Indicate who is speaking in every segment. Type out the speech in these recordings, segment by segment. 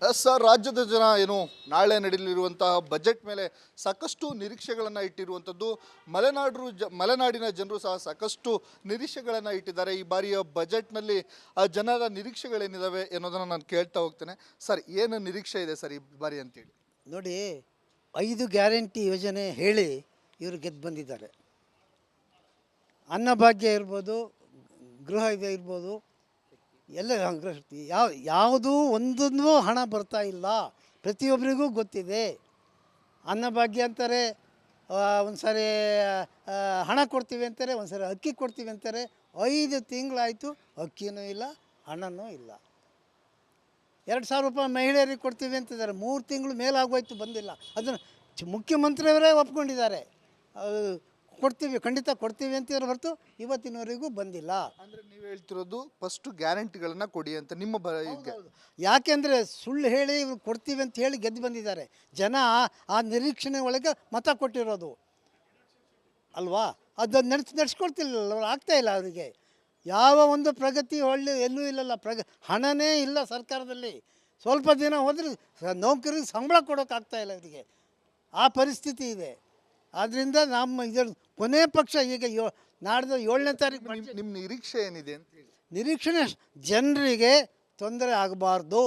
Speaker 1: Sir, ರಾಜ್ಯದ ಜನ ಏನು ನಾಳೆ ನಡೆಯಲಿರುವಂತಹ ಬಜೆಟ್ ಮೇಲೆ ಸಾಕಷ್ಟು ನಿರೀಕ್ಷೆಗಳನ್ನು ಇಟ್ಟಿರುವಂಥದ್ದು. ಮಲೆನಾಡಿನ ಜನರು ಸಹ ಸಾಕಷ್ಟು ನಿರೀಕ್ಷೆಗಳನ್ನು ಇಟ್ಟಿದ್ದಾರೆ. ಈ ಬಾರಿಯ ಬಜೆಟ್ನಲ್ಲಿ ಆ ಜನರ ನಿರೀಕ್ಷೆಗಳೇನಿದ್ದಾವೆ ಅನ್ನೋದನ್ನು ನಾನು ಕೇಳ್ತಾ ಹೋಗ್ತೇನೆ. ಸರ್, ಏನು ನಿರೀಕ್ಷೆ ಇದೆ ಸರ್ ಈ ಬಾರಿ ಅಂತೇಳಿ?
Speaker 2: ನೋಡಿ, 5 ಗ್ಯಾರಂಟಿ ಯೋಜನೆ ಹೇಳಿ ಇವರು ಗೆದ್ದು ಬಂದಿದ್ದಾರೆ. ಅನ್ನಭಾಗ್ಯ ಇರ್ಬೋದು, ಗೃಹ ಇದು ಇರ್ಬೋದು, ಎಲ್ಲ ಯಾವುದೂ ಒಂದೊಂದು ಹಣ ಬರ್ತಾ ಇಲ್ಲ. ಪ್ರತಿಯೊಬ್ಬರಿಗೂ ಗೊತ್ತಿದೆ. ಅನ್ನಭಾಗ್ಯ ಅಂತಾರೆ, ಒಂದು ಸಾರಿ ಹಣ ಕೊಡ್ತೀವಿ ಅಂತಾರೆ, ಒಂದು ಸಾರಿ ಅಕ್ಕಿ ಕೊಡ್ತೀವಿ ಅಂತಾರೆ. 5 ತಿಂಗಳಾಯಿತು, ಅಕ್ಕಿನೂ ಇಲ್ಲ, ಹಣನೂ ಇಲ್ಲ. 2,000 ರೂಪಾಯಿ ಮಹಿಳೆಯರಿಗೆ ಕೊಡ್ತೀವಿ ಅಂತಿದ್ದಾರೆ. 3 ತಿಂಗಳು ಮೇಲಾಗೋಯ್ತು, ಬಂದಿಲ್ಲ. ಅದನ್ನು ಮುಖ್ಯಮಂತ್ರಿಯವರೇ ಒಪ್ಕೊಂಡಿದ್ದಾರೆ. ಕೊಡ್ತೀವಿ, ಖಂಡಿತ ಕೊಡ್ತೀವಿ ಅಂತಿದ್ರೆ ಹೊರತು ಇವತ್ತಿನವರೆಗೂ ಬಂದಿಲ್ಲ.
Speaker 1: ಅಂದರೆ ನೀವು ಹೇಳ್ತಿರೋದು ಫಸ್ಟು ಗ್ಯಾರಂಟಿಗಳನ್ನು ಕೊಡಿ ಅಂತ ನಿಮ್ಮ
Speaker 2: ಯಾಕೆಂದರೆ ಸುಳ್ಳು ಹೇಳಿ ಇವ್ರು ಕೊಡ್ತೀವಿ ಅಂತ ಹೇಳಿ ಗೆದ್ದು ಬಂದಿದ್ದಾರೆ. ಜನ ಆ ನಿರೀಕ್ಷಣೆ ಒಳಗೆ ಮತ ಕೊಟ್ಟಿರೋದು ಅಲ್ವಾ? ಅದನ್ನು ನಡೆಸ್ಕೊಡ್ತಿಲ್ಲ, ಅವ್ರು ಆಗ್ತಾಯಿಲ್ಲ. ಅವರಿಗೆ ಯಾವ ಒಂದು ಪ್ರಗತಿ ಎಲ್ಲೂ ಇಲ್ಲಲ್ಲ. ಹಣನೇ ಇಲ್ಲ ಸರ್ಕಾರದಲ್ಲಿ. ಸ್ವಲ್ಪ ದಿನ ಹೋದರೆ ನೌಕರಿಗೆ ಸಂಬಳ ಕೊಡೋಕ್ಕಾಗ್ತಾಯಿಲ್ಲ ಇವರಿಗೆ. ಆ ಪರಿಸ್ಥಿತಿ ಇದೆ. ಆದ್ದರಿಂದ ನಮ್ಮ ಇದರ ಕೊನೆ ಪಕ್ಷ ಈಗ ನಾಡ್ದು 7ನೇ ತಾರೀಕು
Speaker 1: ನಿಮ್ಮ ನಿರೀಕ್ಷೆ ಏನಿದೆ ಅಂತ ಹೇಳಿ?
Speaker 2: ನಿರೀಕ್ಷಣೆ ಜನರಿಗೆ ತೊಂದರೆ ಆಗಬಾರ್ದು.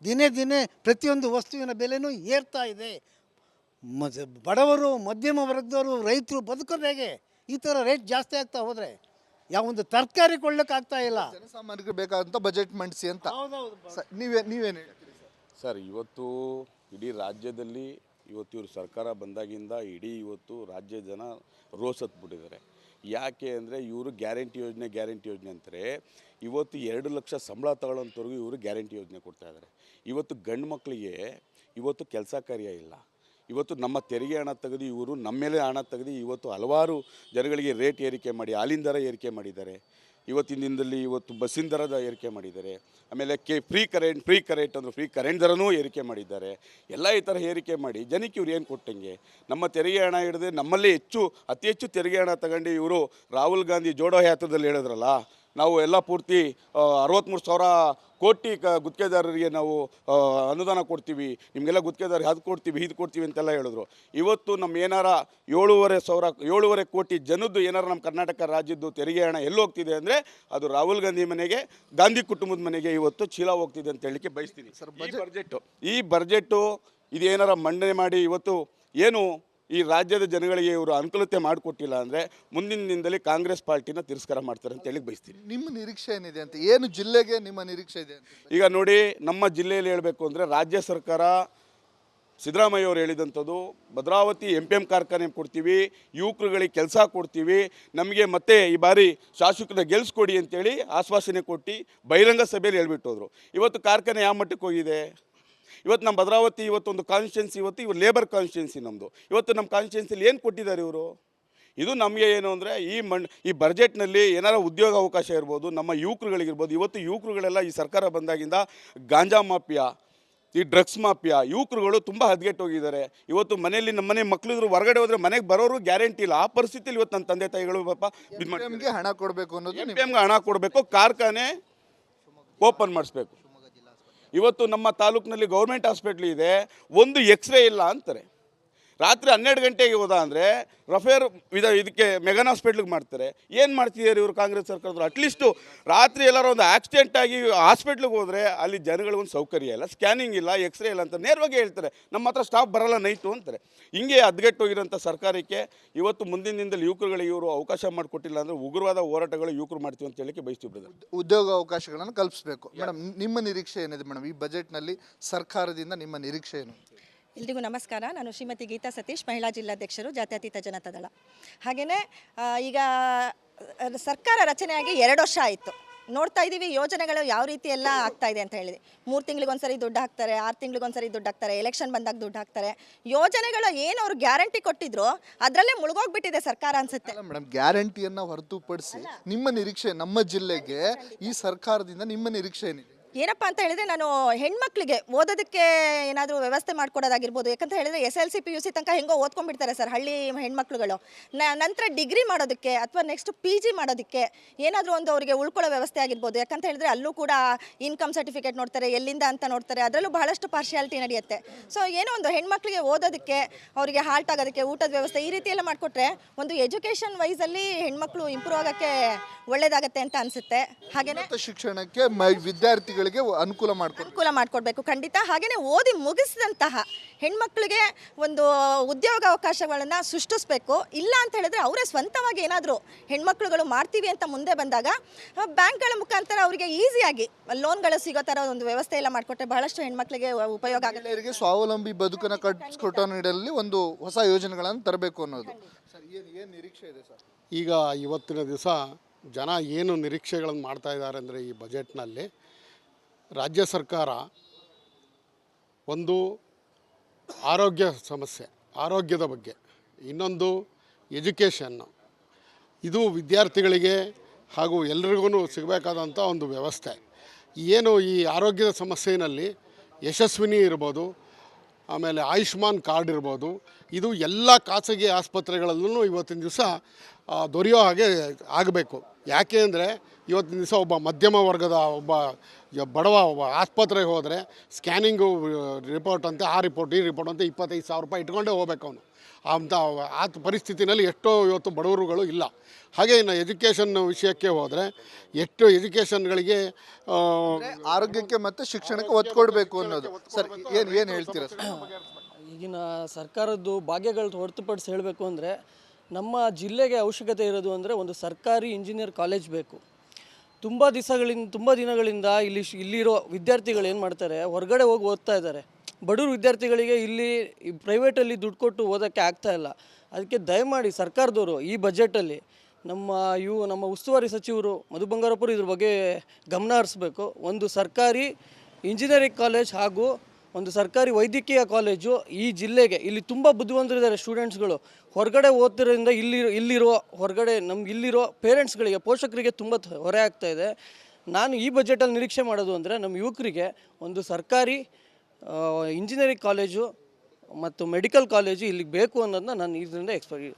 Speaker 2: ದಿನೇ ದಿನೇ ಪ್ರತಿಯೊಂದು ವಸ್ತುವಿನ ಬೆಲೆನೂ ಏರ್ತಾ ಇದೆ. ಬಡವರು, ಮಧ್ಯಮ ವರ್ಗದವರು, ರೈತರು ಬದುಕೋದು ಹೇಗೆ? ಈ ಥರ ರೇಟ್ ಜಾಸ್ತಿ ಆಗ್ತಾ ಹೋದರೆ ಯಾವೊಂದು ತರಕಾರಿ ಕೊಳ್ಳೋಕ್ಕಾಗ್ತಾ ಇಲ್ಲ.
Speaker 1: ಜನಸಾಮಾನ್ಯರಿಗೆ ಬೇಕಾದಂಥ ಬಜೆಟ್ ಮಂಡಿಸಿ ಅಂತ. ನೀವೇನು ಹೇಳ್ತೀರಿ
Speaker 3: ಸರ್? ಇವತ್ತು ಇಡೀ ರಾಜ್ಯದಲ್ಲಿ ಇವರು ಸರ್ಕಾರ ಬಂದಾಗಿಂದ ಇವತ್ತು ರಾಜ್ಯ ಜನ ರೋಸ್ ಹತ್ಬಿಟ್ಟಿದ್ದಾರೆ. ಯಾಕೆ ಅಂದರೆ ಇವರು ಗ್ಯಾರಂಟಿ ಯೋಜನೆ ಅಂತಾರೆ. ಇವತ್ತು 2 ಲಕ್ಷ ಸಂಬಳ ತಗೊಳ್ಳೋಂಥವ್ರಿಗೂ ಇವರು ಗ್ಯಾರಂಟಿ ಯೋಜನೆ ಕೊಡ್ತಾಯಿದ್ದಾರೆ. ಇವತ್ತು ಗಂಡು ಮಕ್ಕಳಿಗೆ ಇವತ್ತು ಕೆಲಸ ಕಾರ್ಯ ಇಲ್ಲ. ಇವತ್ತು ನಮ್ಮ ತೆರಿಗೆ ಹಣ ತೆಗೆದು ಇವರು ನಮ್ಮ ಮೇಲೆ ಹಣ ತೆಗೆದು ಇವತ್ತು ಹಲವಾರು ಜನಗಳಿಗೆ ರೇಟ್ ಏರಿಕೆ ಮಾಡಿ, ಹಾಲಿನ ದರ ಏರಿಕೆ ಮಾಡಿದ್ದಾರೆ. ಇವತ್ತಿನ ದಿನದಲ್ಲಿ ಬಸ್ಸಿನ ದರದ ಏರಿಕೆ ಮಾಡಿದ್ದಾರೆ. ಆಮೇಲೆ ಫ್ರೀ ಕರೆಂಟ್ ಅಂದರೆ ಫ್ರೀ ಕರೆಂಟ್ ದರನೂ ಏರಿಕೆ ಮಾಡಿದ್ದಾರೆ. ಎಲ್ಲ ಈ ಥರ ಏರಿಕೆ ಮಾಡಿ ಜನಕ್ಕೆ ಇವ್ರು ಏನು ಕೊಟ್ಟಂಗೆ? ನಮ್ಮ ತೆರಿಗೆ ಹಣ ಹಿಡಿದು ನಮ್ಮಲ್ಲಿ ಅತಿ ಹೆಚ್ಚು ತೆರಿಗೆ ಹಣ ತಗೊಂಡು ಇವರು ರಾಹುಲ್ ಗಾಂಧಿ ಜೋಡೋ ಯಾತ್ರದಲ್ಲಿ ಹೇಳಿದ್ರಲ್ಲ, ನಾವು ಎಲ್ಲ ಪೂರ್ತಿ 63,000 ಕೋಟಿ ಗುತ್ತಿಗೆದಾರರಿಗೆ ನಾವು ಅನುದಾನ ಕೊಡ್ತೀವಿ, ನಿಮಗೆಲ್ಲ ಗುತ್ತಿಗೆದಾರರಿಗೆ ಅದು ಕೊಡ್ತೀವಿ ಅಂತೆಲ್ಲ ಹೇಳಿದ್ರು. ಇವತ್ತು ನಮ್ಮ ಏನಾರ 7,500 ಕೋಟಿ ಜನದ್ದು ಏನಾರು ನಮ್ಮ ಕರ್ನಾಟಕ ರಾಜ್ಯದ್ದು ತೆರಿಗೆ ಹಣ ಎಲ್ಲಿ ಹೋಗ್ತಿದೆ ಅಂದರೆ ಅದು ರಾಹುಲ್ ಗಾಂಧಿ ಮನೆಗೆ, ಗಾಂಧಿ ಕುಟುಂಬದ ಮನೆಗೆ ಇವತ್ತು ಚೀಲ ಹೋಗ್ತಿದೆ ಅಂತ ಹೇಳಲಿಕ್ಕೆ ಬಯಸ್ತೀನಿ. ಈ ಬಜೆಟ್ಟು ಇದೇನಾರ ಮಂಡನೆ ಮಾಡಿ ಇವತ್ತು ಏನು ಈ ರಾಜ್ಯದ ಜನಗಳಿಗೆ ಇವರು ಅನುಕೂಲತೆ ಮಾಡಿಕೊಟ್ಟಿಲ್ಲ ಅಂದರೆ ಮುಂದಿನ ದಿನದಲ್ಲಿ ಕಾಂಗ್ರೆಸ್ ಪಾರ್ಟಿನ ತಿರಸ್ಕಾರ ಮಾಡ್ತಾರೆ ಅಂತ ಹೇಳಿ ಬಯಸ್ತೀನಿ.
Speaker 1: ನಿಮ್ಮ ನಿರೀಕ್ಷೆ ಏನಿದೆ ಅಂತ? ಏನು ಜಿಲ್ಲೆಗೆ ನಿಮ್ಮ ನಿರೀಕ್ಷೆ ಇದೆ ಅಂತ?
Speaker 3: ಈಗ ನೋಡಿ, ನಮ್ಮ ಜಿಲ್ಲೆಯಲ್ಲಿ ಹೇಳಬೇಕು ಅಂದರೆ ರಾಜ್ಯ ಸರ್ಕಾರ ಸಿದ್ದರಾಮಯ್ಯ ಅವರು ಹೇಳಿದಂಥದ್ದು ಭದ್ರಾವತಿ MPM ಕಾರ್ಖಾನೆ ಕೊಡ್ತೀವಿ, ಯುವಕರುಗಳಿಗೆ ಕೆಲಸ ಕೊಡ್ತೀವಿ, ನಮಗೆ ಮತ್ತೆ ಈ ಬಾರಿ ಶಾಸಕರನ್ನ ಗೆಲ್ಲಿಸ್ಕೊಡಿ ಅಂತೇಳಿ ಆಶ್ವಾಸನೆ ಕೊಟ್ಟು ಬಹಿರಂಗ ಸಭೆಯಲ್ಲಿ ಹೇಳ್ಬಿಟ್ಟು ಹೋದರು. ಇವತ್ತು ಕಾರ್ಖಾನೆ ಯಾವ ಮಟ್ಟಕ್ಕೆ ಹೋಗಿದೆ? ಇವತ್ತು ನಮ್ಮ ಭದ್ರಾವತಿ ಇವತ್ತೊಂದು ಕಾನ್ಸ್ಟಿಟ್ಯೂನ್ಸಿ, ಇವರು ಲೇಬರ್ ಕಾನ್ಸ್ಟಿಟ್ಯೂನ್ಸಿ ನಮ್ಮದು. ಇವತ್ತು ನಮ್ಮ ಕಾನ್ಸ್ಟಿಟ್ಯೂನ್ಸಿಲಿ ಏನು ಕೊಟ್ಟಿದ್ದಾರೆ ಇವರು? ಇದು ನಮಗೆ ಏನು ಅಂದರೆ ಈ ಬಜೆಟ್ನಲ್ಲಿ ಏನಾರ ಉದ್ಯೋಗ ಅವಕಾಶ ಇರ್ಬೋದು, ನಮ್ಮ ಯುವಕರುಗಳಿಗಿರ್ಬೋದು. ಇವತ್ತು ಯುವಕರುಗಳೆಲ್ಲ ಈ ಸರ್ಕಾರ ಬಂದಾಗಿಂದ ಗಾಂಜಾ ಮಾಫಿಯಾ, ಈ ಡ್ರಗ್ಸ್ ಮಾಫಿಯಾ, ಯುವಕರುಗಳು ತುಂಬ ಹದಗೆಟ್ಟು ಹೋಗಿದ್ದಾರೆ. ಇವತ್ತು ಮನೆಯಲ್ಲಿ ನಮ್ಮನೆ ಮಕ್ಕಳಿದ್ರು ಹೊರಗಡೆ ಹೋದರೆ ಮನೆಗೆ ಬರೋರು ಗ್ಯಾರಂಟಿ ಇಲ್ಲ. ಆ ಪರಿಸ್ಥಿತಿಯಲ್ಲಿ ಇವತ್ತು ನನ್ನ ತಂದೆ ತಾಯಿಗಳು
Speaker 1: ಹಣ ಕೊಡಬೇಕು ಅನ್ನೋದು,
Speaker 3: MPMಗೆ ಹಣ ಕೊಡಬೇಕು, ಕಾರ್ಖಾನೆ ಓಪನ್ ಮಾಡಿಸ್ಬೇಕು. ಇವತ್ತು ನಮ್ಮ ತಾಲೂಕಿನಲ್ಲಿ ಗೌರ್ಮೆಂಟ್ ಹಾಸ್ಪಿಟ್ಲ್ ಇದೆ, ಒಂದು ಎಕ್ಸ್ರೇ ಇಲ್ಲ ಅಂತಾರೆ. ರಾತ್ರಿ 12 ಗಂಟೆಗೆ ಹೋದ ಅಂದರೆ ಇದಕ್ಕೆ ಮೆಗನ್ ಹಾಸ್ಪಿಟ್ಲಿಗೆ ಮಾಡ್ತಾರೆ. ಏನು ಮಾಡ್ತಿದ್ದಾರೆ ಇವರು ಕಾಂಗ್ರೆಸ್ ಸರ್ಕಾರದವರು? ಅಟ್ಲೀಸ್ಟು ರಾತ್ರಿ ಎಲ್ಲರೂ ಒಂದು ಆಕ್ಸಿಡೆಂಟ್ ಆಗಿ ಹಾಸ್ಪಿಟ್ಲಿಗೆ ಹೋದರೆ ಅಲ್ಲಿ ಜನಗಳಿಗೊಂದು ಸೌಕರ್ಯ ಇಲ್ಲ, ಸ್ಕ್ಯಾನಿಂಗ್ ಇಲ್ಲ, ಎಕ್ಸ್ರೇ ಇಲ್ಲ ಅಂತ ನೇರವಾಗಿ ಹೇಳ್ತಾರೆ. ನಮ್ಮ ಹತ್ರ ಸ್ಟಾಫ್ ಬರಲ್ಲ ನೈಟು ಅಂತಾರೆ. ಹಿಂಗೆ ಹದಗೆಟ್ಟೋಗಿರೋಂಥ ಸರ್ಕಾರಕ್ಕೆ ಇವತ್ತು ಮುಂದಿನ ದಿನದಲ್ಲಿ ಯುವಕರುಗಳಿಗೆ ಇವರು ಅವಕಾಶ ಮಾಡಿಕೊಟ್ಟಿಲ್ಲ ಅಂದರೆ ಉಗ್ರವಾದ ಹೋರಾಟಗಳು ಯುವಕರು ಮಾಡ್ತೀವಿ ಅಂತ ಹೇಳಕ್ಕೆ ಬಯಸ್ತೀವಿ.
Speaker 1: ಉದ್ಯೋಗ ಅವಕಾಶಗಳನ್ನು ಕಲ್ಪಿಸಬೇಕು. ಮೇಡಮ್, ನಿಮ್ಮ ನಿರೀಕ್ಷೆ ಏನಿದೆ ಮೇಡಮ್ ಈ ಬಜೆಟ್ನಲ್ಲಿ ಸರ್ಕಾರದಿಂದ? ನಿಮ್ಮ ನಿರೀಕ್ಷೆ ಏನು?
Speaker 4: ಎಲ್ರಿಗೂ ನಮಸ್ಕಾರ. ನಾನು ಶ್ರೀಮತಿ ಗೀತಾ ಸತೀಶ್, ಮಹಿಳಾ ಜಿಲ್ಲಾಧ್ಯಕ್ಷರು, ಜಾತ್ಯತೀತ ಜನತಾ ದಳ. ಹಾಗೆಯೇ ಈಗ ಸರ್ಕಾರ ರಚನೆಯಾಗಿ 2 ವರ್ಷ ಆಯಿತು. ನೋಡ್ತಾ ಇದ್ದೀವಿ ಯೋಜನೆಗಳು ಯಾವ ರೀತಿ ಎಲ್ಲ ಆಗ್ತಾ ಇದೆ ಅಂತ ಹೇಳಿದೆ. 3 ತಿಂಗಳಿಗೊಂದ್ಸರಿ ದುಡ್ಡು ಹಾಕ್ತಾರೆ, 6 ತಿಂಗಳಿಗೊಂದ್ಸರಿ ದುಡ್ಡು ಹಾಕ್ತಾರೆ, ಎಲೆಕ್ಷನ್ ಬಂದಾಗ ದುಡ್ಡು ಹಾಕ್ತಾರೆ. ಯೋಜನೆಗಳು ಏನು ಅವ್ರು ಗ್ಯಾರಂಟಿ ಕೊಟ್ಟಿದ್ರು ಅದರಲ್ಲೇ ಮುಳುಗೋಗ್ಬಿಟ್ಟಿದೆ ಸರ್ಕಾರ ಅನ್ಸುತ್ತೆ.
Speaker 1: ಮೇಡಮ್, ಗ್ಯಾರಂಟಿಯನ್ನು ಹೊರತುಪಡಿಸಿ ನಿಮ್ಮ ನಿರೀಕ್ಷೆ, ನಮ್ಮ ಜಿಲ್ಲೆಗೆ ಈ ಸರ್ಕಾರದಿಂದ ನಿಮ್ಮ ನಿರೀಕ್ಷೆ ಏನಿದೆ?
Speaker 4: ಏನಪ್ಪ ಅಂತ ಹೇಳಿದ್ರೆ ನಾನು ಹೆಣ್ಮಕ್ಳಿಗೆ ಓದೋದಕ್ಕೆ ಏನಾದರೂ ವ್ಯವಸ್ಥೆ ಮಾಡ್ಕೊಡೋದಾಗಿರ್ಬೋದು. ಯಾಕಂತ ಹೇಳಿದ್ರೆ SLC PUC ತನಕ ಹೆಂಗೋ ಓದ್ಕೊಂಡ್ಬಿಡ್ತಾರೆ ಸರ್ ಹಳ್ಳಿ ಹೆಣ್ಮಕ್ಳುಗಳು. ನಂತರ ಡಿಗ್ರಿ ಮಾಡೋದಕ್ಕೆ ಅಥವಾ ನೆಕ್ಸ್ಟ್ PG ಮಾಡೋದಕ್ಕೆ ಏನಾದರೂ ಒಂದು ಅವರಿಗೆ ಉಳ್ಕೊಳ್ಳೋ ವ್ಯವಸ್ಥೆ ಆಗಿರ್ಬೋದು. ಯಾಕಂತ ಹೇಳಿದ್ರೆ ಅಲ್ಲೂ ಕೂಡ ಇನ್ಕಮ್ ಸರ್ಟಿಫಿಕೇಟ್ ನೋಡ್ತಾರೆ, ಎಲ್ಲಿಂದ ಅಂತ ನೋಡ್ತಾರೆ, ಅದರಲ್ಲೂ ಬಹಳಷ್ಟು ಪಾರ್ಶಿಯಾಲಿಟಿ ನಡೆಯುತ್ತೆ. ಸೊ ಏನೋ ಒಂದು ಹೆಣ್ಮಕ್ಳಿಗೆ ಓದೋದಕ್ಕೆ, ಅವರಿಗೆ ಹಾಲ್ಟ್ ಆಗೋದಕ್ಕೆ, ಊಟದ ವ್ಯವಸ್ಥೆ ಈ ರೀತಿ ಎಲ್ಲ ಮಾಡಿಕೊಟ್ರೆ ಒಂದು ಎಜುಕೇಷನ್ ವೈಸಲ್ಲಿ ಹೆಣ್ಮಕ್ಳು ಇಂಪ್ರೂವ್ ಆಗೋಕ್ಕೆ ಒಳ್ಳೇದಾಗತ್ತೆ ಅಂತ ಅನಿಸುತ್ತೆ. ಹಾಗೆಯೇ
Speaker 1: ಉನ್ನತ ಶಿಕ್ಷಣಕ್ಕೆ ವಿದ್ಯಾರ್ಥಿಗಳಿಗೆ ಅನುಕೂಲ
Speaker 4: ಮಾಡಿಕೊಡ್ಬೇಕು ಖಂಡಿತ. ಹಾಗೆಯೇ ಓದಿ ಮುಗಿಸಿದಂತಹ ಹೆಣ್ಮಕ್ಳಿಗೆ ಒಂದು ಉದ್ಯೋಗಾವಕಾಶಗಳನ್ನು ಸೃಷ್ಟಿಸಬೇಕು. ಇಲ್ಲ ಅಂತ ಹೇಳಿದ್ರೆ ಅವರೇ ಸ್ವಂತವಾಗಿ ಏನಾದರೂ ಹೆಣ್ಮಕ್ಳುಗಳು ಮಾಡ್ತೀವಿ ಅಂತ ಮುಂದೆ ಬಂದಾಗ ಬ್ಯಾಂಕ್ಗಳ ಮುಖಾಂತರ ಅವರಿಗೆ ಈಸಿಯಾಗಿ ಲೋನ್ಗಳು ಸಿಗೋ ಥರ ಒಂದು ವ್ಯವಸ್ಥೆ ಎಲ್ಲ ಮಾಡಿಕೊಟ್ರೆ ಬಹಳಷ್ಟು ಹೆಣ್ಮಕ್ಳಿಗೆ ಉಪಯೋಗ ಆಗುತ್ತೆ.
Speaker 1: ಮಹಿಳೆಯರಿಗೆ ಸ್ವಾವಲಂಬಿ ಬದುಕನ್ನು ಕಟ್ಟಿಕೊಟ್ಟೋ ನಿಟ್ಟಿನಲ್ಲಿ ಒಂದು ಹೊಸ ಯೋಜನೆಗಳನ್ನು ತರಬೇಕು ಅನ್ನೋದು. ಸರ್, ಏನು ನಿರೀಕ್ಷೆ ಇದೆ ಸರ್?
Speaker 5: ಈಗ ಇವತ್ತಿನ ದಿವಸ ಜನ ಏನು ನಿರೀಕ್ಷೆಗಳನ್ನು ಮಾಡ್ತಾ ಇದ್ದಾರೆ ಅಂದರೆ ಈ ಬಜೆಟ್ನಲ್ಲಿ ರಾಜ್ಯ ಸರ್ಕಾರ ಒಂದು ಆರೋಗ್ಯ ಸಮಸ್ಯೆ, ಆರೋಗ್ಯದ ಬಗ್ಗೆ, ಇನ್ನೊಂದು ಎಜುಕೇಷನ್ನು, ಇದು ವಿದ್ಯಾರ್ಥಿಗಳಿಗೆ ಹಾಗೂ ಎಲ್ರಿಗೂ ಸಿಗಬೇಕಾದಂಥ ಒಂದು ವ್ಯವಸ್ಥೆ. ಏನು ಈ ಆರೋಗ್ಯದ ಸಮಸ್ಯೆಯಲ್ಲಿ ಯಶಸ್ವಿನಿ ಇರ್ಬೋದು, ಆಮೇಲೆ ಆಯುಷ್ಮಾನ್ ಕಾರ್ಡ್ ಇರ್ಬೋದು, ಇದು ಎಲ್ಲ ಖಾಸಗಿ ಆಸ್ಪತ್ರೆಗಳಲ್ಲೂ ಇವತ್ತಿನ ದಿವಸ ದೊರೆಯೋ ಹಾಗೆ ಆಗಬೇಕು. ಯಾಕೆ ಅಂದರೆ ಇವತ್ತಿನ ದಿವಸ ಒಬ್ಬ ಮಧ್ಯಮ ವರ್ಗದ ಬಡವ ಒಬ್ಬ ಆಸ್ಪತ್ರೆಗೆ ಹೋದರೆ ಸ್ಕ್ಯಾನಿಂಗು ರಿಪೋರ್ಟ್ ಅಂತೆ, ಆ ರಿಪೋರ್ಟ್ ಈ ರಿಪೋರ್ಟ್ ಅಂತ 25,000 ರೂಪಾಯಿ ಇಟ್ಕೊಂಡೇ ಹೋಗ್ಬೇಕು ಅವನು. ಆ ಪರಿಸ್ಥಿತಿನಲ್ಲಿ ಎಷ್ಟೋ ಇವತ್ತು ಬಡವರುಗಳು ಇಲ್ಲ. ಹಾಗೆ ಇನ್ನು ಎಜುಕೇಷನ್ ವಿಷಯಕ್ಕೆ ಹೋದರೆ ಎಷ್ಟು ಎಜುಕೇಷನ್ಗಳಿಗೆ
Speaker 1: ಆರೋಗ್ಯಕ್ಕೆ ಮತ್ತು ಶಿಕ್ಷಣಕ್ಕೆ ಒತ್ತು ಕೊಡಬೇಕು ಅನ್ನೋದು. ಸರ್, ಏನು ಹೇಳ್ತೀರಾ ಸರ್?
Speaker 6: ಈಗಿನ ಸರ್ಕಾರದ್ದು ಭಾಗ್ಯಗಳು ಹೊರತುಪಡಿಸಿ ಹೇಳಬೇಕು ಅಂದರೆ ನಮ್ಮ ಜಿಲ್ಲೆಗೆ ಅವಶ್ಯಕತೆ ಇರೋದು ಅಂದರೆ ಒಂದು ಸರ್ಕಾರಿ ಇಂಜಿನಿಯರ್ ಕಾಲೇಜ್ ಬೇಕು. ತುಂಬ ದಿನಗಳಿಂದ ಇಲ್ಲಿರೋ ವಿದ್ಯಾರ್ಥಿಗಳು ಏನು ಮಾಡ್ತಾರೆ, ಹೊರಗಡೆ ಹೋಗಿ ಓದ್ತಾ ಇದ್ದಾರೆ. ಬಡವ್ರ ವಿದ್ಯಾರ್ಥಿಗಳಿಗೆ ಇಲ್ಲಿ ಪ್ರೈವೇಟಲ್ಲಿ ದುಡ್ಡು ಕೊಟ್ಟು ಓದೋಕ್ಕೆ ಆಗ್ತಾಯಿಲ್ಲ. ಅದಕ್ಕೆ ದಯಮಾಡಿ ಸರ್ಕಾರದವರು ಈ ಬಜೆಟಲ್ಲಿ ನಮ್ಮ ಉಸ್ತುವಾರಿ ಸಚಿವರು ಮಧು ಬಂಗಾರಪ್ಪರು ಇದ್ರ ಬಗ್ಗೆ ಗಮನ ಹರಿಸ್ಬೇಕು. ಒಂದು ಸರ್ಕಾರಿ ಇಂಜಿನಿಯರಿಂಗ್ ಕಾಲೇಜ್ ಹಾಗೂ ಒಂದು ಸರ್ಕಾರಿ ವೈದ್ಯಕೀಯ ಕಾಲೇಜು ಈ ಜಿಲ್ಲೆಗೆ, ಇಲ್ಲಿ ತುಂಬ ಬುದ್ಧಿವಂತರಿದ್ದಾರೆ ಸ್ಟೂಡೆಂಟ್ಸ್ಗಳು. ಹೊರಗಡೆ ಓದ್ತಿರೋದ್ರಿಂದ ಇಲ್ಲಿರೋ ಪೇರೆಂಟ್ಸ್ಗಳಿಗೆ, ಪೋಷಕರಿಗೆ ತುಂಬ ಹೊರೆ ಆಗ್ತಾಯಿದೆ. ನಾನು ಈ ಬಜೆಟಲ್ಲಿ ನಿರೀಕ್ಷೆ ಮಾಡೋದು ಅಂದರೆ ನಮ್ಮ ಯುವಕರಿಗೆ ಒಂದು ಸರ್ಕಾರಿ ಇಂಜಿನಿಯರಿಂಗ್ ಕಾಲೇಜು ಮತ್ತು ಮೆಡಿಕಲ್ ಕಾಲೇಜು ಇಲ್ಲಿಗೆ ಬೇಕು ಅನ್ನೋದನ್ನ ನಾನು ಇದರಿಂದ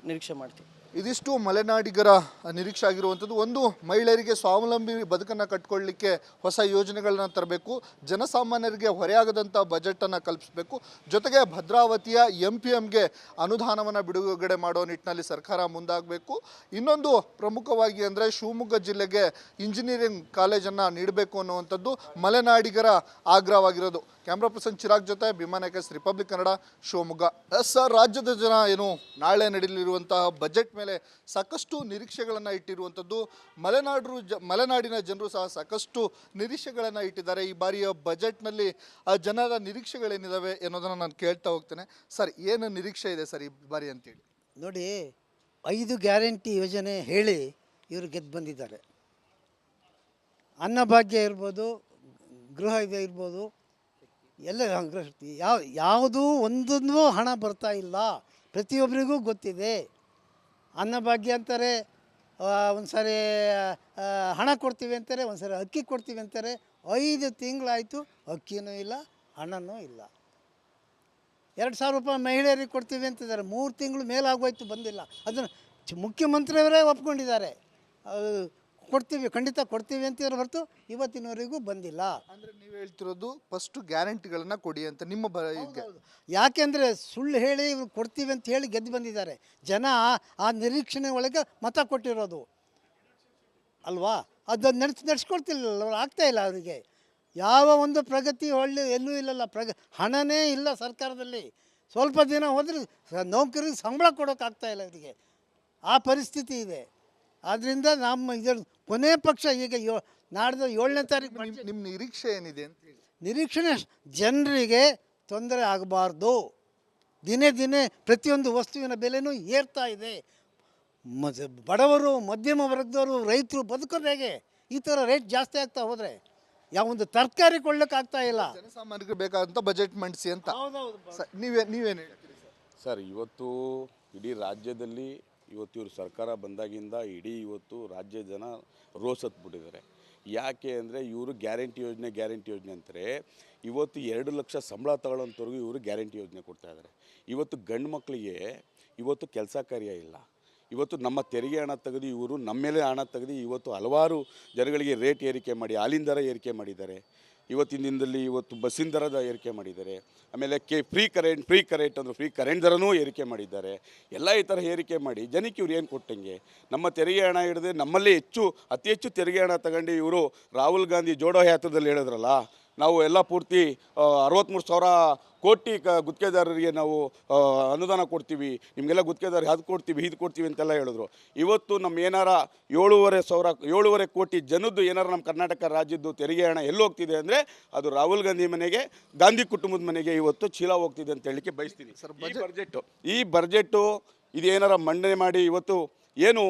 Speaker 6: ನಿರೀಕ್ಷೆ ಮಾಡ್ತೀನಿ.
Speaker 1: ಇದಿಷ್ಟು ಮಲೆನಾಡಿಗರ ನಿರೀಕ್ಷೆ ಆಗಿರುವಂಥದ್ದು. ಒಂದು, ಮಹಿಳೆಯರಿಗೆ ಸ್ವಾವಲಂಬಿ ಬದುಕನ್ನು ಕಟ್ಕೊಳ್ಳಿಕ್ಕೆ ಹೊಸ ಯೋಜನೆಗಳನ್ನ ತರಬೇಕು, ಜನಸಾಮಾನ್ಯರಿಗೆ ಹೊರೆಯಾಗದಂಥ ಬಜೆಟನ್ನು ಕಲ್ಪಿಸಬೇಕು, ಜೊತೆಗೆ ಭದ್ರಾವತಿಯ MPMಗೆ ಅನುದಾನವನ್ನು ಬಿಡುಗಡೆ ಮಾಡೋ ನಿಟ್ಟಿನಲ್ಲಿ ಸರ್ಕಾರ ಮುಂದಾಗಬೇಕು. ಇನ್ನೊಂದು ಪ್ರಮುಖವಾಗಿ ಅಂದರೆ ಶಿವಮೊಗ್ಗ ಜಿಲ್ಲೆಗೆ ಇಂಜಿನಿಯರಿಂಗ್ ಕಾಲೇಜನ್ನು ನೀಡಬೇಕು ಅನ್ನುವಂಥದ್ದು ಮಲೆನಾಡಿಗರ ಆಗ್ರಹವಾಗಿರೋದು. ಕ್ಯಾಮ್ರಾ ಪರ್ಸನ್ ಚಿರಾಗ್ ಜೊತೆ ಭೀಮಾನಾಯಕ, ರಿಪಬ್ಲಿಕ್ ಕನ್ನಡ, ಶಿವಮೊಗ್ಗ. ಸರ್, ರಾಜ್ಯದ ಜನ ಏನು ನಾಳೆ ನಡೆಯಲಿರುವಂತಹ ಬಜೆಟ್ ಮೇಲೆ ಸಾಕಷ್ಟು ನಿರೀಕ್ಷೆಗಳನ್ನು ಇಟ್ಟಿರುವಂಥದ್ದು. ಮಲೆನಾಡಿನ ಜನರು ಸಹ ಸಾಕಷ್ಟು ನಿರೀಕ್ಷೆಗಳನ್ನು ಇಟ್ಟಿದ್ದಾರೆ. ಈ ಬಾರಿಯ ಬಜೆಟ್ನಲ್ಲಿ ಆ ಜನರ ನಿರೀಕ್ಷೆಗಳೇನಿದ್ದಾವೆ ಅನ್ನೋದನ್ನು ನಾನು ಕೇಳ್ತಾ ಹೋಗ್ತೇನೆ. ಸರ್, ಏನು ನಿರೀಕ್ಷೆ ಇದೆ ಸರ್ ಈ ಬಾರಿ ಅಂತೇಳಿ?
Speaker 2: ನೋಡಿ, 5 ಗ್ಯಾರಂಟಿ ಯೋಜನೆ ಹೇಳಿ ಇವರು ಗೆದ್ದು ಬಂದಿದ್ದಾರೆ. ಅನ್ನಭಾಗ್ಯ ಇರ್ಬೋದು, ಗೃಹ ಇರ್ಬೋದು, ಎಲ್ಲ ಯಾವುದೂ ಒಂದೊಂದು ಹಣ ಬರ್ತಾ ಇಲ್ಲ. ಪ್ರತಿಯೊಬ್ಬರಿಗೂ ಗೊತ್ತಿದೆ. ಅನ್ನಭಾಗ್ಯ ಅಂತಾರೆ, ಒಂದು ಸಾರಿ ಹಣ ಕೊಡ್ತೀವಿ ಅಂತಾರೆ, ಒಂದು ಸಾರಿ ಅಕ್ಕಿ ಕೊಡ್ತೀವಿ ಅಂತಾರೆ. 5 ತಿಂಗಳಾಯಿತು, ಅಕ್ಕಿನೂ ಇಲ್ಲ, ಹಣನೂ ಇಲ್ಲ. 2,000 ರೂಪಾಯಿ ಮಹಿಳೆಯರಿಗೆ ಕೊಡ್ತೀವಿ ಅಂತಿದ್ದಾರೆ. 3 ತಿಂಗಳು ಮೇಲಾಗೋಯ್ತು, ಬಂದಿಲ್ಲ. ಅದನ್ನು ಮುಖ್ಯಮಂತ್ರಿಯವರೇ ಒಪ್ಕೊಂಡಿದ್ದಾರೆ. ಕೊಡ್ತೀವಿ, ಖಂಡಿತ ಕೊಡ್ತೀವಿ ಅಂತಿದ್ರೆ ಹೊರತು ಇವತ್ತಿನವರೆಗೂ ಬಂದಿಲ್ಲ.
Speaker 1: ಅಂದರೆ ನೀವು ಹೇಳ್ತಿರೋದು ಫಸ್ಟು ಗ್ಯಾರಂಟಿಗಳನ್ನು ಕೊಡಿ ಅಂತ ನಿಮ್ಮ
Speaker 2: ಯಾಕೆಂದರೆ ಸುಳ್ಳು ಹೇಳಿ ಇವ್ರು ಕೊಡ್ತೀವಿ ಅಂತ ಹೇಳಿ ಗೆದ್ದು ಬಂದಿದ್ದಾರೆ. ಜನ ಆ ನಿರೀಕ್ಷಣೆ ಒಳಗೆ ಮತ ಕೊಟ್ಟಿರೋದು ಅಲ್ವಾ? ಅದನ್ನು ನಡೆಸ್ಕೊಡ್ತಿಲ್ಲ, ಅವ್ರು ಆಗ್ತಾಯಿಲ್ಲ. ಅವರಿಗೆ ಯಾವ ಒಂದು ಪ್ರಗತಿ ಎಲ್ಲೂ ಇಲ್ಲಲ್ಲ. ಹಣನೇ ಇಲ್ಲ ಸರ್ಕಾರದಲ್ಲಿ. ಸ್ವಲ್ಪ ದಿನ ಹೋದರೆ ನೌಕರಿಗೆ ಸಂಬಳ ಕೊಡೋಕ್ಕಾಗ್ತಾಯಿಲ್ಲ ಇವರಿಗೆ. ಆ ಪರಿಸ್ಥಿತಿ ಇದೆ. ಆದ್ದರಿಂದ ನಮ್ಮ ಇದರ ಕೊನೆ ಪಕ್ಷ ಈಗ ನಾಡ್ದು 7ನೇ ತಾರೀಕು
Speaker 1: ನಿಮ್ಮ ನಿರೀಕ್ಷೆ ಏನಿದೆ ಅಂತ ಹೇಳಿ?
Speaker 2: ನಿರೀಕ್ಷಣೆ ಜನರಿಗೆ ತೊಂದರೆ ಆಗಬಾರ್ದು. ದಿನೇ ದಿನೇ ಪ್ರತಿಯೊಂದು ವಸ್ತುವಿನ ಬೆಲೆನೂ ಏರ್ತಾ ಇದೆ. ಬಡವರು, ಮಧ್ಯಮ ವರ್ಗದವರು, ರೈತರು ಬದುಕೋದು ಹೇಗೆ? ಈ ಥರ ರೇಟ್ ಜಾಸ್ತಿ ಆಗ್ತಾ ಹೋದರೆ ಯಾವೊಂದು ತರಕಾರಿ ಕೊಳ್ಳೋಕ್ಕಾಗ್ತಾ ಇಲ್ಲ.
Speaker 1: ಜನಸಾಮಾನ್ಯರಿಗೆ ಬೇಕಾದಂಥ ಬಜೆಟ್ ಮಂಡಿಸಿ ಅಂತ. ನೀವೇನು ಹೇಳ್ತೀರಿ
Speaker 3: ಸರ್? ಇವತ್ತು ಇಡೀ ರಾಜ್ಯದಲ್ಲಿ ಇವರು ಸರ್ಕಾರ ಬಂದಾಗಿಂದ ಇವತ್ತು ರಾಜ್ಯ ಜನ ರೋಸ್ ಹತ್ಬಿಟ್ಟಿದ್ದಾರೆ. ಯಾಕೆ ಅಂದರೆ ಇವರು ಗ್ಯಾರಂಟಿ ಯೋಜನೆ ಅಂತಾರೆ. ಇವತ್ತು 2 ಲಕ್ಷ ಸಂಬಳ ತಗೊಳ್ಳೋಂಥವ್ರಿಗೂ ಇವರು ಗ್ಯಾರಂಟಿ ಯೋಜನೆ ಕೊಡ್ತಾ ಇದ್ದಾರೆ. ಇವತ್ತು ಗಂಡು ಮಕ್ಕಳಿಗೆ ಇವತ್ತು ಕೆಲಸ ಕಾರ್ಯ ಇಲ್ಲ. ಇವತ್ತು ನಮ್ಮ ತೆರಿಗೆ ಹಣ ತೆಗೆದು ಇವರು ನಮ್ಮ ಮೇಲೆ ಹಣ ತೆಗೆದು ಇವತ್ತು ಹಲವಾರು ಜನಗಳಿಗೆ ರೇಟ್ ಏರಿಕೆ ಮಾಡಿ ಹಾಲಿನ ದರ ಏರಿಕೆ ಮಾಡಿದ್ದಾರೆ. ಇವತ್ತಿನ ದಿನದಲ್ಲಿ ಇವತ್ತು ಬಸ್ಸಿನ ದರದ ಏರಿಕೆ ಮಾಡಿದ್ದಾರೆ. ಆಮೇಲೆ ಫ್ರೀ ಕರೆಂಟ್ ಅಂದರೆ ಫ್ರೀ ಕರೆಂಟ್ ದರನೂ ಏರಿಕೆ ಮಾಡಿದ್ದಾರೆ. ಎಲ್ಲ ಈ ಥರ ಏರಿಕೆ ಮಾಡಿ ಜನಕ್ಕೆ ಇವ್ರು ಏನು ಕೊಟ್ಟಂಗೆ? ನಮ್ಮ ತೆರಿಗೆ ಹಣ ಹಿಡಿದು ನಮ್ಮಲ್ಲಿ ಅತಿ ಹೆಚ್ಚು ತೆರಿಗೆ ಹಣ ತಗೊಂಡು ಇವರು ರಾಹುಲ್ ಗಾಂಧಿ ಜೋಡೋ ಯಾತ್ರದಲ್ಲಿ ಹೇಳಿದ್ರಲ್ಲ, ನಾವು ಎಲ್ಲ ಪೂರ್ತಿ 63,000 ಕೋಟಿ ಗುತ್ತಿಗೆದಾರರಿಗೆ ನಾವು ಅನುದಾನ ಕೊಡ್ತೀವಿ, ನಿಮಗೆಲ್ಲ ಗುತ್ತಿಗೆದಾರರಿಗೆ ಅದು ಕೊಡ್ತೀವಿ ಇದು ಕೊಡ್ತೀವಿ ಅಂತೆಲ್ಲ ಹೇಳಿದ್ರು. ಇವತ್ತು ನಮ್ಮ ಏನಾರ 7,500 ಕೋಟಿ ಜನದ್ದು ಏನಾರು ನಮ್ಮ ಕರ್ನಾಟಕ ರಾಜ್ಯದ್ದು ತೆರಿಗೆ ಹಣ ಎಲ್ಲಿ ಹೋಗ್ತಿದೆ ಅಂದರೆ ಅದು ರಾಹುಲ್ ಗಾಂಧಿ ಮನೆಗೆ, ಗಾಂಧಿ ಕುಟುಂಬದ ಮನೆಗೆ ಇವತ್ತು ಚೀಲ ಹೋಗ್ತಿದೆ ಅಂತ ಹೇಳಲಿಕ್ಕೆ ಬಯಸ್ತೀನಿ. ಈ ಬಜೆಟ್ಟು ಇದೇನಾರ ಮಂಡನೆ ಮಾಡಿ ಇವತ್ತು ಏನು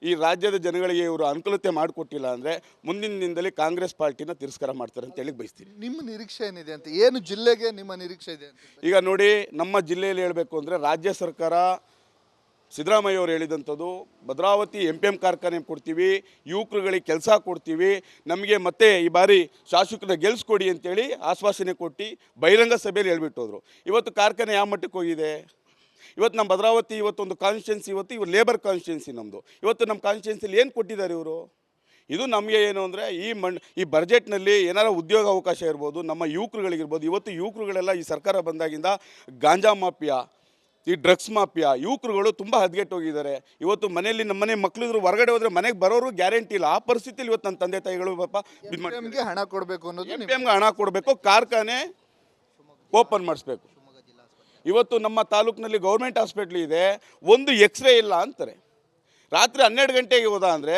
Speaker 3: ಈ ರಾಜ್ಯದ ಜನಗಳಿಗೆ ಇವರು ಅನುಕೂಲತೆ ಮಾಡಿಕೊಟ್ಟಿಲ್ಲ ಅಂದರೆ ಮುಂದಿನ ದಿನದಲ್ಲಿ ಕಾಂಗ್ರೆಸ್ ಪಾರ್ಟಿನ ತಿರಸ್ಕಾರ ಮಾಡ್ತಾರೆ ಅಂತ ಹೇಳಿ ಬಯಸ್ತೀನಿ.
Speaker 1: ನಿಮ್ಮ ನಿರೀಕ್ಷೆ ಏನಿದೆ ಅಂತ, ಏನು ಜಿಲ್ಲೆಗೆ ನಿಮ್ಮ ನಿರೀಕ್ಷೆ ಇದೆ ಅಂತ?
Speaker 3: ಈಗ ನೋಡಿ, ನಮ್ಮ ಜಿಲ್ಲೆಯಲ್ಲಿ ಹೇಳಬೇಕು ಅಂದರೆ ರಾಜ್ಯ ಸರ್ಕಾರ ಸಿದ್ದರಾಮಯ್ಯ ಅವರು ಹೇಳಿದಂಥದ್ದು ಭದ್ರಾವತಿ MPM ಕಾರ್ಖಾನೆ ಕೊಡ್ತೀವಿ, ಯುವಕರುಗಳಿಗೆ ಕೆಲಸ ಕೊಡ್ತೀವಿ, ನಮಗೆ ಮತ್ತೆ ಈ ಬಾರಿ ಶಾಸಕರನ್ನ ಗೆಲ್ಲಿಸ್ಕೊಡಿ ಅಂತೇಳಿ ಆಶ್ವಾಸನೆ ಕೊಟ್ಟು ಬಹಿರಂಗ ಸಭೆಯಲ್ಲಿ ಹೇಳ್ಬಿಟ್ಟು ಹೋದರು. ಇವತ್ತು ಕಾರ್ಖಾನೆ ಯಾವ ಮಟ್ಟಕ್ಕೆ ಹೋಗಿದೆ? ಇವತ್ತು ನಮ್ಮ ಭದ್ರಾವತಿ ಇವತ್ತೊಂದು ಕಾನ್ಸ್ಟಿಟ್ಯೂನ್ಸಿ, ಇವರು ಲೇಬರ್ ಕಾನ್ಸ್ಟಿಟ್ಯೂನ್ಸಿ ನಮ್ಮದು. ಇವತ್ತು ನಮ್ಮ ಕಾನ್ಸ್ಟಿಟ್ಯೂನ್ಸಿಲಿ ಏನು ಕೊಟ್ಟಿದ್ದಾರೆ ಇವರು? ಇದು ನಮಗೆ ಏನು ಅಂದರೆ ಈ ಬಜೆಟ್ನಲ್ಲಿ ಏನಾರ ಉದ್ಯೋಗ ಅವಕಾಶ ಇರ್ಬೋದು, ನಮ್ಮ ಯುವಕರುಗಳಿಗಿರ್ಬೋದು. ಇವತ್ತು ಯುವಕರುಗಳೆಲ್ಲ ಈ ಸರ್ಕಾರ ಬಂದಾಗಿಂದ ಗಾಂಜಾ ಮಾಫಿಯಾ, ಈ ಡ್ರಗ್ಸ್ ಮಾಫಿಯಾ, ಯುವಕರುಗಳು ತುಂಬ ಹದಗೆಟ್ಟು ಹೋಗಿದ್ದಾರೆ. ಇವತ್ತು ಮನೆಯಲ್ಲಿ ನಮ್ಮನೆ ಮಕ್ಕಳಿದ್ರು ಹೊರಗಡೆ ಹೋದರೆ ಮನೆಗೆ ಬರೋರು ಗ್ಯಾರಂಟಿ ಇಲ್ಲ. ಆ ಪರಿಸ್ಥಿತಿಯಲ್ಲಿ ಇವತ್ತು ನನ್ನ ತಂದೆ ತಾಯಿಗಳು
Speaker 1: MPMಗೆ ಹಣ ಕೊಡಬೇಕು ಅನ್ನೋದು,
Speaker 3: MPMಗೆ ಹಣ ಕೊಡಬೇಕು, ಕಾರ್ಖಾನೆ ಓಪನ್ ಮಾಡಿಸ್ಬೇಕು. ಇವತ್ತು ನಮ್ಮ ತಾಲೂಕಿನಲ್ಲಿ ಗೌರ್ಮೆಂಟ್ ಹಾಸ್ಪಿಟ್ಲ್ ಇದೆ, ಒಂದು ಎಕ್ಸ್ರೇ ಇಲ್ಲ ಅಂತಾರೆ. ರಾತ್ರಿ 12 ಗಂಟೆಗೆ ಹೋದ ಅಂದರೆ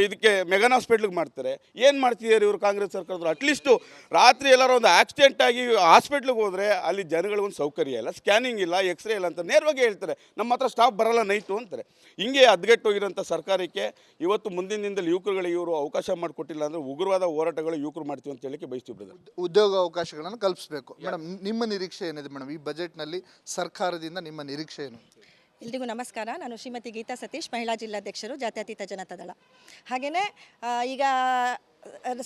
Speaker 3: ಇದಕ್ಕೆ ಮೆಗನ್ ಹಾಸ್ಪಿಟ್ಲಿಗೆ ಮಾಡ್ತಾರೆ. ಏನು ಮಾಡ್ತಿದ್ದಾರೆ ಇವರು ಕಾಂಗ್ರೆಸ್ ಸರ್ಕಾರದವರು? ಅಟ್ಲೀಸ್ಟು ರಾತ್ರಿ ಎಲ್ಲರೂ ಒಂದು ಆಕ್ಸಿಡೆಂಟ್ ಆಗಿ ಹಾಸ್ಪಿಟ್ಲಿಗೆ ಹೋದರೆ ಅಲ್ಲಿ ಜನಗಳಿಗೊಂದು ಸೌಕರ್ಯ ಇಲ್ಲ, ಸ್ಕ್ಯಾನಿಂಗ್ ಇಲ್ಲ, ಎಕ್ಸ್ರೇ ಇಲ್ಲ ಅಂತ ನೇರವಾಗಿ ಹೇಳ್ತಾರೆ. ನಮ್ಮ ಹತ್ರ ಸ್ಟಾಫ್ ಬರಲ್ಲ ನೈಟು ಅಂತಾರೆ. ಹಿಂಗೆ ಹದಗೆಟ್ಟೋಗಿರೋಂಥ ಸರ್ಕಾರಕ್ಕೆ ಇವತ್ತು ಮುಂದಿನ ದಿನದಲ್ಲಿ ಯುವಕರುಗಳಿಗೆ ಇವರು ಅವಕಾಶ ಮಾಡಿಕೊಟ್ಟಿಲ್ಲ ಅಂದರೆ ಉಗ್ರವಾದ ಹೋರಾಟಗಳು ಯುವಕರು ಮಾಡ್ತೀವಿ ಅಂತ ಹೇಳಕ್ಕೆ ಬಯಸ್ತೀವಿ ಬ್ರದರ್.
Speaker 1: ಉದ್ಯೋಗ ಅವಕಾಶಗಳನ್ನು ಕಲ್ಪಿಸಬೇಕು. ಮೇಡಮ್, ನಿಮ್ಮ ನಿರೀಕ್ಷೆ ಏನಿದೆ ಮೇಡಮ್ ಈ ಬಜೆಟ್ನಲ್ಲಿ ಸರ್ಕಾರದಿಂದ? ನಿಮ್ಮ ನಿರೀಕ್ಷೆ ಏನು?
Speaker 4: ಎಲ್ರಿಗೂ ನಮಸ್ಕಾರ. ನಾನು ಶ್ರೀಮತಿ ಗೀತಾ ಸತೀಶ್, ಮಹಿಳಾ ಜಿಲ್ಲಾಧ್ಯಕ್ಷರು, ಜಾತ್ಯತೀತ ಜನತಾ ದಳ. ಹಾಗೆಯೇ ಈಗ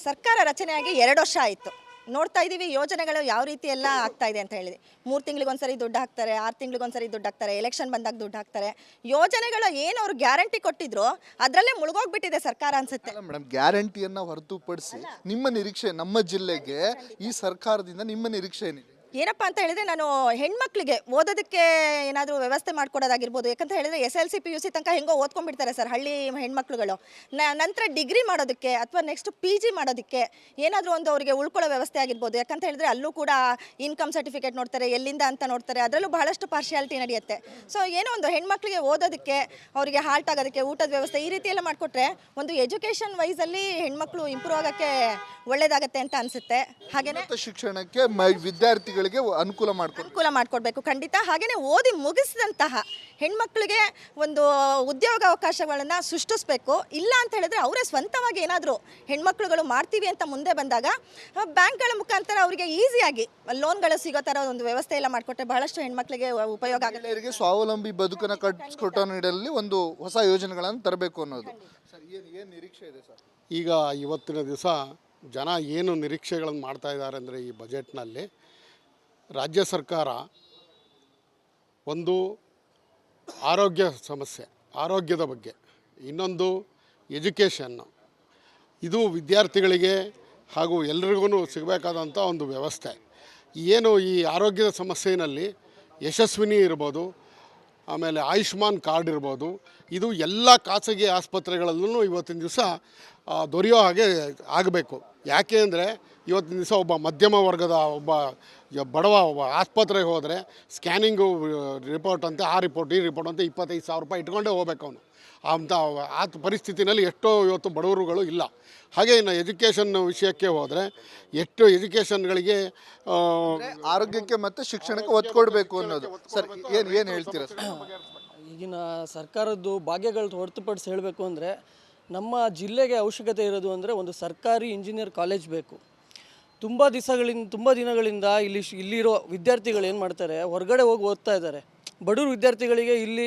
Speaker 4: ಸರ್ಕಾರ ರಚನೆಯಾಗಿ 2 ವರ್ಷ ಆಯಿತು. ನೋಡ್ತಾ ಇದ್ದೀವಿ ಯೋಜನೆಗಳು ಯಾವ ರೀತಿ ಎಲ್ಲ ಆಗ್ತಾ ಇದೆ ಅಂತ ಹೇಳಿದೆ. 3 ತಿಂಗಳಿಗೊಂದ್ಸರಿ ದುಡ್ಡು ಹಾಕ್ತಾರೆ, 6 ತಿಂಗಳಿಗೊಂದ್ಸರಿ ದುಡ್ಡು ಹಾಕ್ತಾರೆ, ಎಲೆಕ್ಷನ್ ಬಂದಾಗ ದುಡ್ಡು ಹಾಕ್ತಾರೆ. ಯೋಜನೆಗಳು ಏನು ಅವ್ರು ಗ್ಯಾರಂಟಿ ಕೊಟ್ಟಿದ್ರು ಅದರಲ್ಲೇ ಮುಳುಗೋಗ್ಬಿಟ್ಟಿದೆ ಸರ್ಕಾರ ಅನ್ಸುತ್ತೆ.
Speaker 1: ಮೇಡಮ್, ಗ್ಯಾರಂಟಿಯನ್ನು ಹೊರತುಪಡಿಸಿ ನಿಮ್ಮ ನಿರೀಕ್ಷೆ, ನಮ್ಮ ಜಿಲ್ಲೆಗೆ ಈ ಸರ್ಕಾರದಿಂದ ನಿಮ್ಮ ನಿರೀಕ್ಷೆ ಏನಿದೆ?
Speaker 4: ಏನಪ್ಪ ಅಂತ ಹೇಳಿದ್ರೆ, ನಾನು ಹೆಣ್ಮಕ್ಳಿಗೆ ಓದೋದಕ್ಕೆ ಏನಾದರೂ ವ್ಯವಸ್ಥೆ ಮಾಡ್ಕೊಡೋದಾಗಿರ್ಬೋದು. ಯಾಕಂತ ಹೇಳಿದ್ರೆ SLC PUC ತನಕ ಹೆಂಗೋ ಓದ್ಕೊಂಡ್ಬಿಡ್ತಾರೆ ಸರ್ ಹಳ್ಳಿ ಹೆಣ್ಮಕ್ಳುಗಳು. ನಂತರ ಡಿಗ್ರಿ ಮಾಡೋದಕ್ಕೆ ಅಥವಾ ನೆಕ್ಸ್ಟ್ PG ಮಾಡೋದಕ್ಕೆ ಏನಾದರೂ ಒಂದು ಅವರಿಗೆ ಉಳ್ಕೊಳ್ಳೋ ವ್ಯವಸ್ಥೆ ಆಗಿರ್ಬೋದು. ಯಾಕಂತ ಹೇಳಿದ್ರೆ ಅಲ್ಲೂ ಕೂಡ ಇನ್ಕಮ್ ಸರ್ಟಿಫಿಕೇಟ್ ನೋಡ್ತಾರೆ, ಎಲ್ಲಿಂದ ಅಂತ ನೋಡ್ತಾರೆ. ಅದರಲ್ಲೂ ಬಹಳಷ್ಟು ಪಾರ್ಶಿಯಾಲಿಟಿ ನಡೆಯುತ್ತೆ. ಸೊ ಏನೋ ಒಂದು ಹೆಣ್ಮಕ್ಳಿಗೆ ಓದೋದಕ್ಕೆ, ಅವರಿಗೆ ಹಾಲ್ಟ್ ಆಗೋದಕ್ಕೆ ಊಟದ ವ್ಯವಸ್ಥೆ ಈ ರೀತಿ ಎಲ್ಲ ಮಾಡಿಕೊಟ್ರೆ ಒಂದು ಎಜುಕೇಷನ್ ವೈಸಲ್ಲಿ ಹೆಣ್ಮಕ್ಳು ಇಂಪ್ರೂವ್ ಆಗೋಕ್ಕೆ ಒಳ್ಳೇದಾಗತ್ತೆ ಅಂತ ಅನಿಸುತ್ತೆ. ಹಾಗೆಯೇ
Speaker 1: ಶಿಕ್ಷಣಕ್ಕೆ ವಿದ್ಯಾರ್ಥಿಗಳಿಗೆ ಅನುಕೂಲ
Speaker 4: ಮಾಡಿಕೊಡ್ಬೇಕು ಖಂಡಿತ. ಹಾಗೆಯೇ ಓದಿ ಮುಗಿಸಿದಂತಹ ಹೆಣ್ಮಕ್ಳಿಗೆ ಒಂದು ಉದ್ಯೋಗ ಅವಕಾಶಗಳನ್ನು ಸೃಷ್ಟಿಸಬೇಕು. ಇಲ್ಲ ಅಂತ ಹೇಳಿದ್ರೆ ಅವರೇ ಸ್ವಂತವಾಗಿ ಏನಾದರೂ ಹೆಣ್ಮಕ್ಳುಗಳು ಮಾಡ್ತೀವಿ ಅಂತ ಮುಂದೆ ಬಂದಾಗ ಬ್ಯಾಂಕ್ಗಳ ಮುಖಾಂತರ ಅವರಿಗೆ ಈಸಿಯಾಗಿ ಲೋನ್ಗಳು ಸಿಗೋ ಥರ ಒಂದು ವ್ಯವಸ್ಥೆ ಎಲ್ಲ ಮಾಡಿಕೊಟ್ರೆ ಬಹಳಷ್ಟು ಹೆಣ್ಮಕ್ಳಿಗೆ ಉಪಯೋಗ ಆಗುತ್ತೆ.
Speaker 1: ಮಹಿಳೆಯರಿಗೆ ಸ್ವಾವಲಂಬಿ ಬದುಕನ್ನು ಕಟ್ಟಿಕೊಟ್ಟೋ ನಿಟ್ಟಿನಲ್ಲಿ ಒಂದು ಹೊಸ ಯೋಜನೆಗಳನ್ನು ತರಬೇಕು ಅನ್ನೋದು. ಏನು ನಿರೀಕ್ಷೆ ಇದೆ ಸರ್?
Speaker 5: ಈಗ ಇವತ್ತಿನ ದಿವಸ ಜನ ಏನು ನಿರೀಕ್ಷೆಗಳನ್ನು ಮಾಡ್ತಾ ಇದ್ದಾರೆ ಅಂದರೆ ಈ ಬಜೆಟ್ನಲ್ಲಿ ರಾಜ್ಯ ಸರ್ಕಾರ ಒಂದು ಆರೋಗ್ಯ ಸಮಸ್ಯೆ, ಆರೋಗ್ಯದ ಬಗ್ಗೆ, ಇನ್ನೊಂದು ಎಜುಕೇಷನ್ನು, ಇದು ವಿದ್ಯಾರ್ಥಿಗಳಿಗೆ ಹಾಗೂ ಎಲ್ರಿಗೂ ಸಿಗಬೇಕಾದಂಥ ಒಂದು ವ್ಯವಸ್ಥೆ. ಏನು ಈ ಆರೋಗ್ಯದ ಸಮಸ್ಯೆಯಲ್ಲಿ ಯಶಸ್ವಿನಿ ಇರ್ಬೋದು, ಆಮೇಲೆ ಆಯುಷ್ಮಾನ್ ಕಾರ್ಡ್ ಇರ್ಬೋದು, ಇದು ಎಲ್ಲ ಖಾಸಗಿ ಆಸ್ಪತ್ರೆಗಳಲ್ಲೂ ಇವತ್ತಿನ ದಿವಸ ದೊರೆಯೋ ಹಾಗೆ ಆಗಬೇಕು. ಯಾಕೆ ಅಂದರೆ ಇವತ್ತಿನ ದಿವಸ ಒಬ್ಬ ಮಧ್ಯಮ ವರ್ಗದ ಬಡವ ಆಸ್ಪತ್ರೆಗೆ ಹೋದರೆ ಸ್ಕ್ಯಾನಿಂಗು ರಿಪೋರ್ಟ್ ಅಂತೆ, ಆ ರಿಪೋರ್ಟ್ ಈ ರಿಪೋರ್ಟ್ ಅಂತ 25,000 ರೂಪಾಯಿ ಇಟ್ಕೊಂಡೇ ಹೋಗ್ಬೇಕು ಅವನು. ಆ ಪರಿಸ್ಥಿತಿನಲ್ಲಿ ಎಷ್ಟೋ ಇವತ್ತು ಬಡವರುಗಳು ಇಲ್ಲ. ಹಾಗೆ ಇನ್ನು ಎಜುಕೇಷನ್ ವಿಷಯಕ್ಕೆ ಹೋದರೆ ಎಷ್ಟು ಎಜುಕೇಷನ್ಗಳಿಗೆ
Speaker 1: ಆರೋಗ್ಯಕ್ಕೆ ಮತ್ತು ಶಿಕ್ಷಣಕ್ಕೆ ಒತ್ತು ಕೊಡಬೇಕು ಅನ್ನೋದು. ಸರ್, ಏನು ಹೇಳ್ತೀರಾ ಸರ್?
Speaker 6: ಈಗಿನ ಸರ್ಕಾರದ್ದು ಭಾಗ್ಯಗಳು ಹೊರತುಪಡಿಸಿ ಹೇಳಬೇಕು ಅಂದರೆ ನಮ್ಮ ಜಿಲ್ಲೆಗೆ ಅವಶ್ಯಕತೆ ಇರೋದು ಅಂದರೆ ಒಂದು ಸರ್ಕಾರಿ ಇಂಜಿನಿಯರ್ ಕಾಲೇಜ್ ಬೇಕು. ತುಂಬ ದಿನಗಳಿಂದ ಇಲ್ಲಿರೋ ವಿದ್ಯಾರ್ಥಿಗಳು ಏನು ಮಾಡ್ತಾರೆ, ಹೊರಗಡೆ ಹೋಗಿ ಓದ್ತಾ ಇದ್ದಾರೆ. ಬಡವ್ರ ವಿದ್ಯಾರ್ಥಿಗಳಿಗೆ ಇಲ್ಲಿ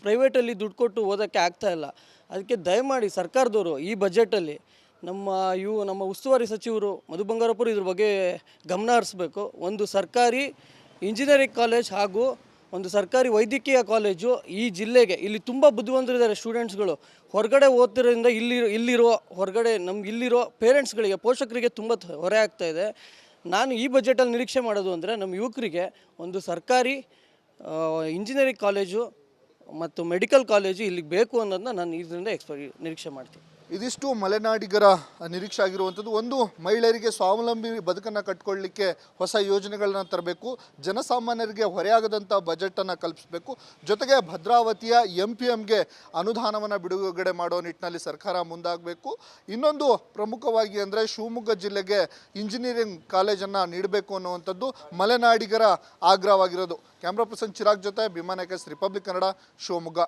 Speaker 6: ಪ್ರೈವೇಟಲ್ಲಿ ದುಡ್ಡು ಕೊಟ್ಟು ಓದೋಕ್ಕೆ ಆಗ್ತಾಯಿಲ್ಲ. ಅದಕ್ಕೆ ದಯಮಾಡಿ ಸರ್ಕಾರದವರು ಈ ಬಜೆಟಲ್ಲಿ ನಮ್ಮ ಉಸ್ತುವಾರಿ ಸಚಿವರು ಮಧು ಬಂಗಾರಪ್ಪರು ಇದ್ರ ಬಗ್ಗೆ ಗಮನ ಹರಿಸ್ಬೇಕು. ಒಂದು ಸರ್ಕಾರಿ ಇಂಜಿನಿಯರಿಂಗ್ ಕಾಲೇಜ್ ಹಾಗೂ ಒಂದು ಸರ್ಕಾರಿ ವೈದ್ಯಕೀಯ ಕಾಲೇಜು ಈ ಜಿಲ್ಲೆಗೆ, ಇಲ್ಲಿ ತುಂಬ ಬುದ್ಧಿವಂತರಿದ್ದಾರೆ ಸ್ಟೂಡೆಂಟ್ಸ್ಗಳು. ಹೊರಗಡೆ ಓದ್ತಿರೋದ್ರಿಂದ ಇಲ್ಲಿರೋ ಪೇರೆಂಟ್ಸ್ಗಳಿಗೆ, ಪೋಷಕರಿಗೆ ತುಂಬ ಹೊರೆ ಆಗ್ತಾ ಇದೆ. ನಾನು ಈ ಬಜೆಟಲ್ಲಿ ನಿರೀಕ್ಷೆ ಮಾಡೋದು ಅಂದರೆ ನಮ್ಮ ಯುವಕರಿಗೆ ಒಂದು ಸರ್ಕಾರಿ ಇಂಜಿನಿಯರಿಂಗ್ ಕಾಲೇಜು ಮತ್ತು ಮೆಡಿಕಲ್ ಕಾಲೇಜು ಇಲ್ಲಿಗೆ ಬೇಕು ಅನ್ನೋದನ್ನ ನಾನು ಇದರಿಂದ ನಿರೀಕ್ಷೆ ಮಾಡ್ತೀನಿ.
Speaker 1: ಇದಿಷ್ಟು ಮಲೆನಾಡಿಗರ ನಿರೀಕ್ಷೆ ಆಗಿರುವಂಥದ್ದು. ಒಂದು, ಮಹಿಳೆಯರಿಗೆ ಸ್ವಾವಲಂಬಿ ಬದುಕನ್ನು ಕಟ್ಕೊಳ್ಳಿಕ್ಕೆ ಹೊಸ ಯೋಜನೆಗಳನ್ನ ತರಬೇಕು, ಜನಸಾಮಾನ್ಯರಿಗೆ ಹೊರೆಯಾಗದಂಥ ಬಜೆಟನ್ನು ಕಲ್ಪಿಸಬೇಕು, ಜೊತೆಗೆ ಭದ್ರಾವತಿಯ MPMಗೆ ಅನುದಾನವನ್ನು ಬಿಡುಗಡೆ ಮಾಡೋ ನಿಟ್ಟಿನಲ್ಲಿ ಸರ್ಕಾರ ಮುಂದಾಗಬೇಕು. ಇನ್ನೊಂದು ಪ್ರಮುಖವಾಗಿ ಅಂದರೆ ಶಿವಮೊಗ್ಗ ಜಿಲ್ಲೆಗೆ ಇಂಜಿನಿಯರಿಂಗ್ ಕಾಲೇಜನ್ನು ನೀಡಬೇಕು ಅನ್ನುವಂಥದ್ದು ಮಲೆನಾಡಿಗರ ಆಗ್ರಹವಾಗಿರೋದು. ಕ್ಯಾಮ್ರಾ ಪರ್ಸನ್ ಚಿರಾಗ್ ಜೊತೆ ಭೀಮಾ ನಾಯಕ್, ರಿಪಬ್ಲಿಕ್ ಕನ್ನಡ, ಶಿವಮೊಗ್ಗ.